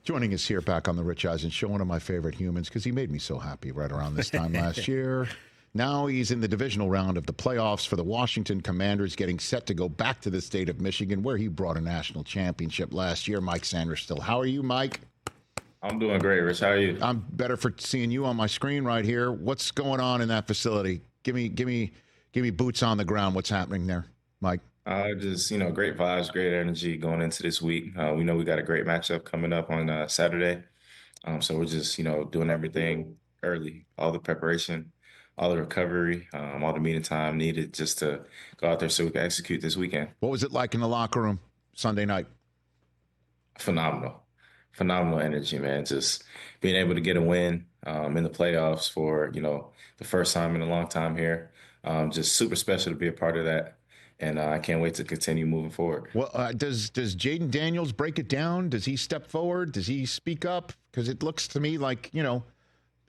Joining us here back on the Rich Eisen Show, one of my favorite humans, because he made me so happy right around this time last year. Now he's in the divisional round of the playoffs for the Washington Commanders, getting set to go back to the state of Michigan, where he brought a national championship last year. Mike Sainristil. How are you, Mike? I'm doing great, Rich. How are you? I'm better for seeing you on my screen right here. What's going on in that facility? Give me boots on the ground. What's happening there, Mike? Just, great vibes, great energy going into this week. We know we got a great matchup coming up on Saturday. So we're just, doing everything early, all the preparation, all the recovery, all the meeting time needed just to go out there so we can execute this weekend. What was it like in the locker room Sunday night? Phenomenal energy, man. Just being able to get a win in the playoffs for, the first time in a long time here. Just super special to be a part of that. And I can't wait to continue moving forward. Well, does Jayden Daniels break it down? Does he step forward? Does he speak up? Because it looks to me like,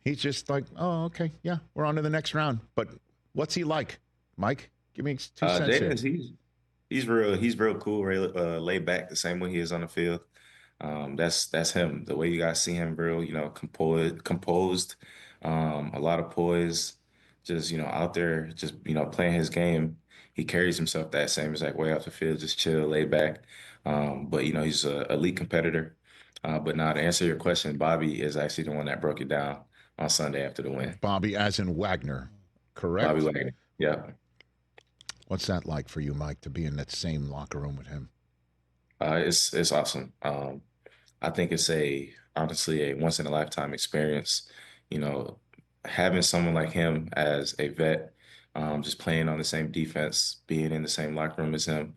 he's just like, oh, okay, yeah, we're on to the next round. But what's he like, Mike? Give me 2 cents Jayden, here. he's real cool, real laid back, the same way he is on the field. That's him. The way you guys see him, real, composed, a lot of poise, just out there, just playing his game. He carries himself that same exact way off the field, just chill, laid back. But he's an elite competitor. But now to answer your question, Bobby is actually the one that broke it down on Sunday after the win. Bobby, as in Wagner, correct? Bobby Wagner, yeah. What's that like for you, Mike, to be in that same locker room with him? It's awesome. I think it's honestly a once in a lifetime experience. You know, having someone like him as a vet, just playing on the same defense, being in the same locker room as him.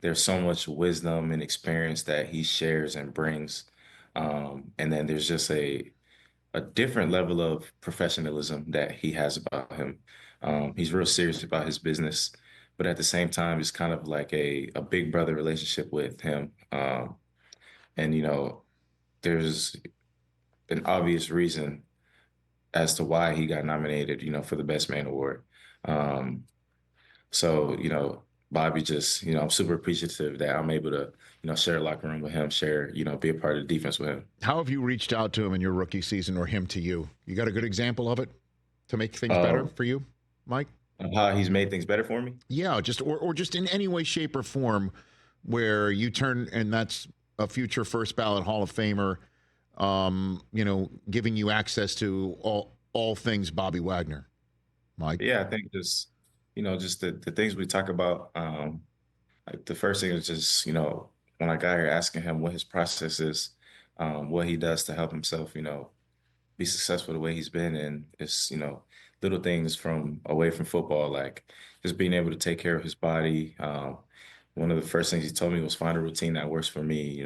There's so much wisdom and experience that he shares and brings. And then there's just a different level of professionalism that he has about him. He's real serious about his business, but at the same time, it's kind of like a big brother relationship with him. And there's an obvious reason as to why he got nominated, for the Best Man Award. So, Bobby just, I'm super appreciative that I'm able to, share a locker room with him, be a part of the defense with him. How have you reached out to him in your rookie season, or him to you? You got a good example of it to make things better for you, Mike? How he's made things better for me? Yeah, or just in any way, shape, or form where you turn, and that's a future first ballot Hall of Famer, giving you access to all things Bobby Wagner, Mike. Yeah, I think just the things we talk about. Like the first thing is just when I got here, asking him what his process is, what he does to help himself, be successful the way he's been, and it's little things from away from football, like just being able to take care of his body. One of the first things he told me was find a routine that works for me.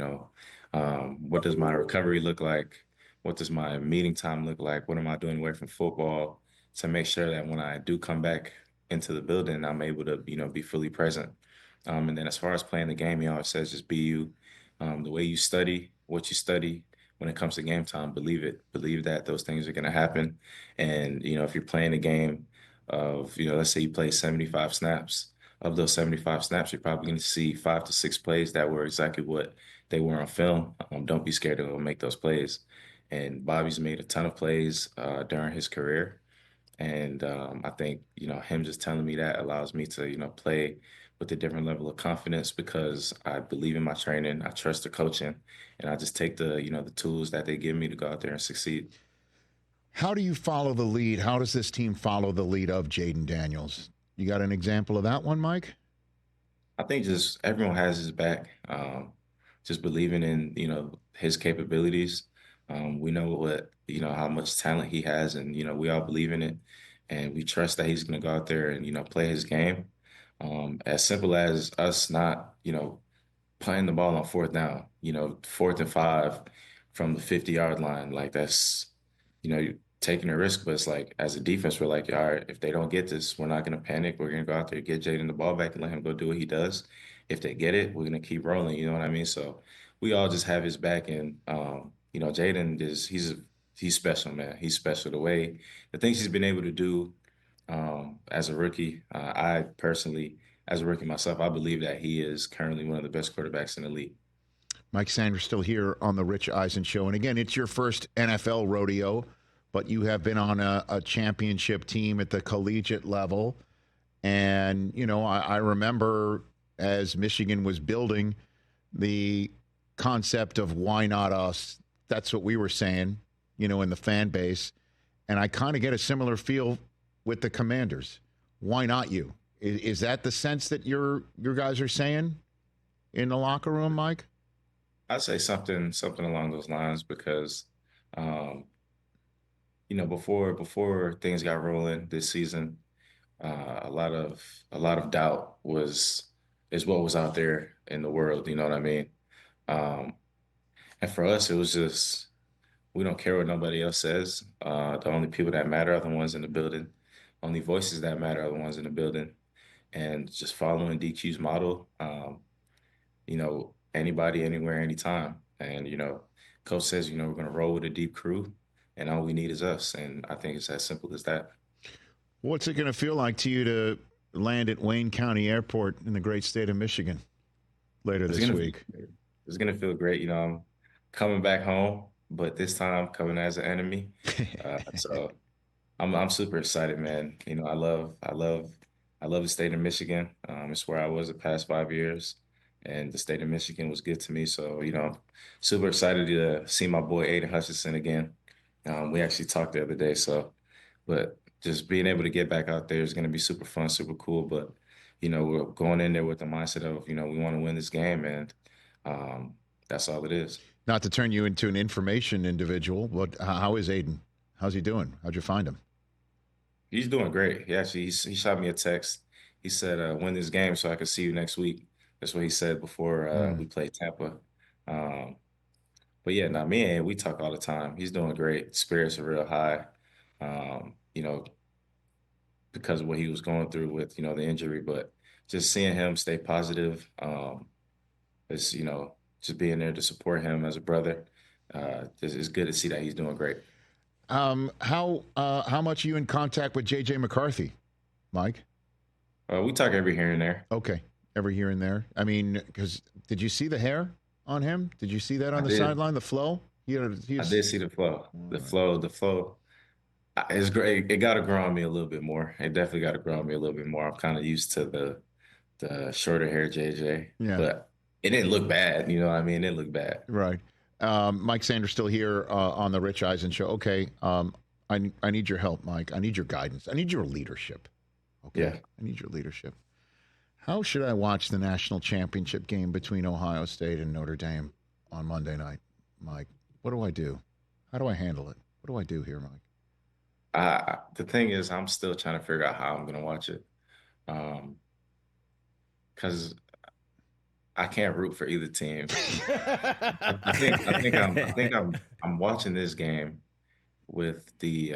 What does my recovery look like? What does my meeting time look like? What am I doing away from football to make sure that when I do come back into the building, I'm able to, be fully present. And then as far as playing the game, he always says, just be you. The way you study, what you study, when it comes to game time, believe it. Believe that those things are going to happen. And, if you're playing a game of, let's say you play 75 snaps, of those 75 snaps, you're probably going to see 5 to 6 plays that were exactly what they were on film. Don't be scared to go make those plays. And Bobby's made a ton of plays during his career. And I think, him just telling me that allows me to, play with a different level of confidence because I believe in my training. I trust the coaching, and I just take the tools that they give me to go out there and succeed. How do you follow the lead? How does this team follow the lead of Jayden Daniels? You got an example of that one, Mike? I think just everyone has his back. Just believing in, his capabilities. We know how much talent he has, and, we all believe in it. And we trust that he's going to go out there and, play his game. As simple as us not, playing the ball on fourth down, 4th and 5 from the 50-yard line. Like that's, you're taking a risk, but it's like as a defense, we're like, all right, if they don't get this, we're not going to panic. We're going to go out there, get Jayden the ball back and let him go do what he does. If they get it, we're going to keep rolling. You know what I mean? So we all just have his back, and, Jayden he's special, man. He's special. The things he's been able to do as a rookie. I personally, as a rookie myself, I believe that he is currently one of the best quarterbacks in the league. Mike Sainristil here on the Rich Eisen Show. And again, it's your first NFL rodeo, but you have been on a championship team at the collegiate level. And, you know, I remember as Michigan was building the concept of why not us. That's what we were saying, you know, in the fan base. And I kind of get a similar feel with the Commanders. Why not you? Is that the sense that your guys are saying in the locker room, Mike? I'd say something along those lines because, you know, before things got rolling this season, a lot of doubt is what was out there in the world. You know what I mean? And for us, it was just we don't care what nobody else says. The only people that matter are the ones in the building. Only voices that matter are the ones in the building. And just following DQ's model, you know, anybody, anywhere, anytime. And, you know, coach says, you know, we're going to roll with a deep crew and all we need is us. And I think it's as simple as that. What's it going to feel like to you to land at Wayne County Airport in the great state of Michigan later this week? It's going to feel great. You know, I'm coming back home, but this time coming as an enemy. So I'm super excited, man. You know, I love the state of Michigan. It's where I was the past 5 years, and the state of Michigan was good to me. So, you know, super excited to see my boy Aiden Hutchinson again. We actually talked the other day. So, but just being able to get back out there is going to be super fun, super cool. But, you know, we're going in there with the mindset of, you know, we want to win this game, and that's all it is. Not to turn you into an information individual, but how is Aiden? How's he doing? How'd you find him? He's doing great. He shot me a text. He said, win this game so I could see you next week. That's what he said before we played Tampa. But yeah, now me and we talk all the time. He's doing great. Spirits are real high, you know, because of what he was going through with, you know, the injury. But just seeing him stay positive, is, you know, just being there to support him as a brother. It's good to see that he's doing great. How much are you in contact with J.J. McCarthy, Mike? We talk every here and there. Okay, every here and there. I mean, because did you see the hair on him? Did you see that on the sideline? The flow? I did see the flow. The flow. It's great. It got to grow on me a little bit more. It definitely got to grow on me a little bit more. I'm kind of used to the shorter hair JJ. Yeah. But it didn't look bad. You know what I mean? It didn't look bad. Right. Mike Sainristil here on the Rich Eisen Show. Okay, I need your help, Mike. I need your guidance. I need your leadership. Okay, yeah. I need your leadership. How should I watch the national championship game between Ohio State and Notre Dame on Monday night, Mike? What do I do? How do I handle it? What do I do here, Mike? The thing is, I'm still trying to figure out how I'm going to watch it, because I can't root for either team. I think I'm watching this game with the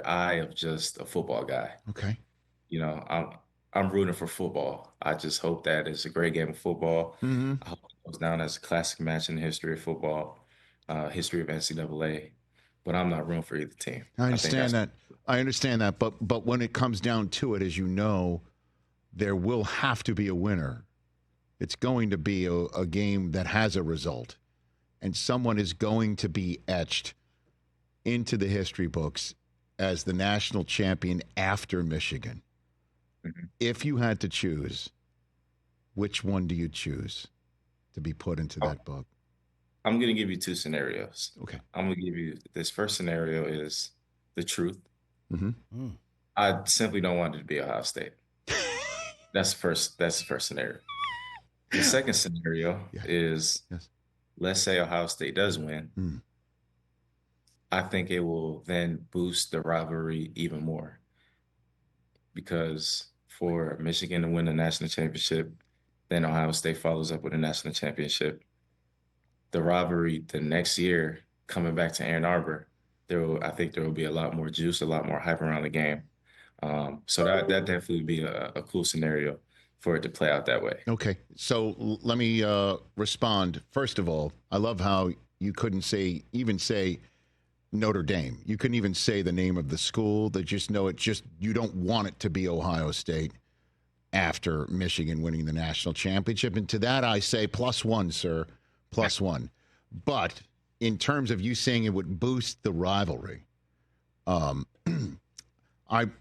eye of just a football guy. Okay. You know, I'm rooting for football. I just hope that it's a great game of football. Mm-hmm. I hope it goes down as a classic match in the history of football, history of NCAA. But I'm not rooting for either team. I understand that. But when it comes down to it, as you know, there will have to be a winner. It's going to be a game that has a result, and someone is going to be etched into the history books as the national champion after Michigan. Mm-hmm. If you had to choose, which one do you choose to be put into that book? I'm going to give you two scenarios. Okay. I'm going to give you this first scenario is the truth. Mm-hmm. I simply don't want it to be Ohio State. That's the first scenario. The second scenario is, let's say Ohio State does win. Mm. I think it will then boost the rivalry even more, because for Michigan to win the national championship, then Ohio State follows up with a national championship. The rivalry the next year coming back to Ann Arbor, I think there will be a lot more juice, a lot more hype around the game. So that definitely would be a cool scenario for it to play out that way. Okay, so let me respond. First of all, I love how you couldn't even say Notre Dame. You couldn't even say the name of the school. They just know it. Just you don't want it to be Ohio State after Michigan winning the national championship. And to that I say +1, sir. +1. But in terms of you saying it would boost the rivalry, I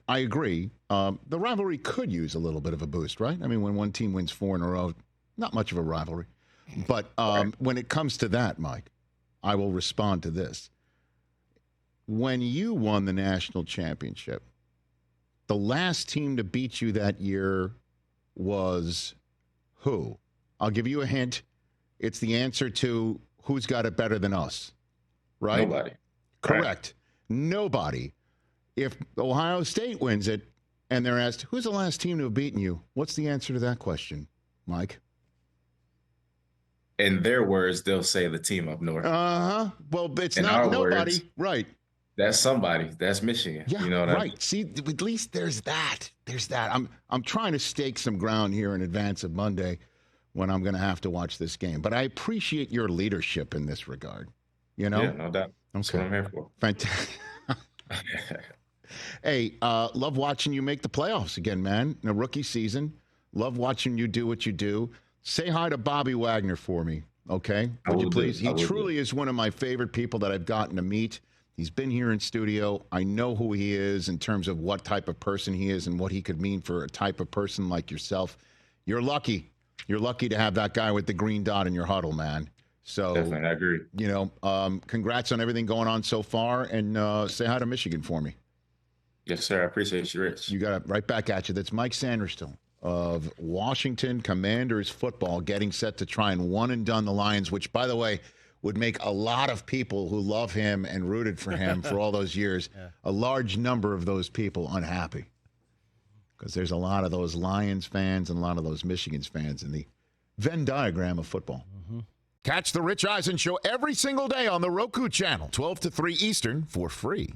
agree. The rivalry could use a little bit of a boost, right? I mean, when one team wins 4 in a row, not much of a rivalry. But when it comes to that, Mike, I will respond to this. When you won the national championship, the last team to beat you that year was who? I'll give you a hint. It's the answer to who's got it better than us, right? Nobody. Correct. Right. Nobody. If Ohio State wins it and they're asked, who's the last team to have beaten you? What's the answer to that question, Mike? In their words, they'll say the team up north. Well, it's In not nobody. Words, right. That's somebody. That's Michigan. Yeah, you know what I mean? See, at least there's that. There's that. I'm trying to stake some ground here in advance of Monday when I'm going to have to watch this game. But I appreciate your leadership in this regard. You know? Yeah, no doubt. That's what I'm here for. Fantastic. Hey, love watching you make the playoffs again, man. In a rookie season. Love watching you do what you do. Say hi to Bobby Wagner for me, okay? Would you please? He truly is one of my favorite people that I've gotten to meet. He's been here in studio. I know who he is in terms of what type of person he is and what he could mean for a type of person like yourself. You're lucky. You're lucky to have that guy with the green dot in your huddle, man. So, definitely, I agree. You know, congrats on everything going on so far, and say hi to Michigan for me. Yes, sir. I appreciate you, Rich. You got it right back at you. That's Mike Sainristil of Washington Commanders football getting set to try and one and done the Lions, which, by the way, would make a lot of people who love him and rooted for him for all those years, a large number of those people unhappy. Because there's a lot of those Lions fans and a lot of those Michigan fans in the Venn diagram of football. Mm-hmm. Catch the Rich Eisen Show every single day on the Roku channel, 12 to 3 Eastern, for free.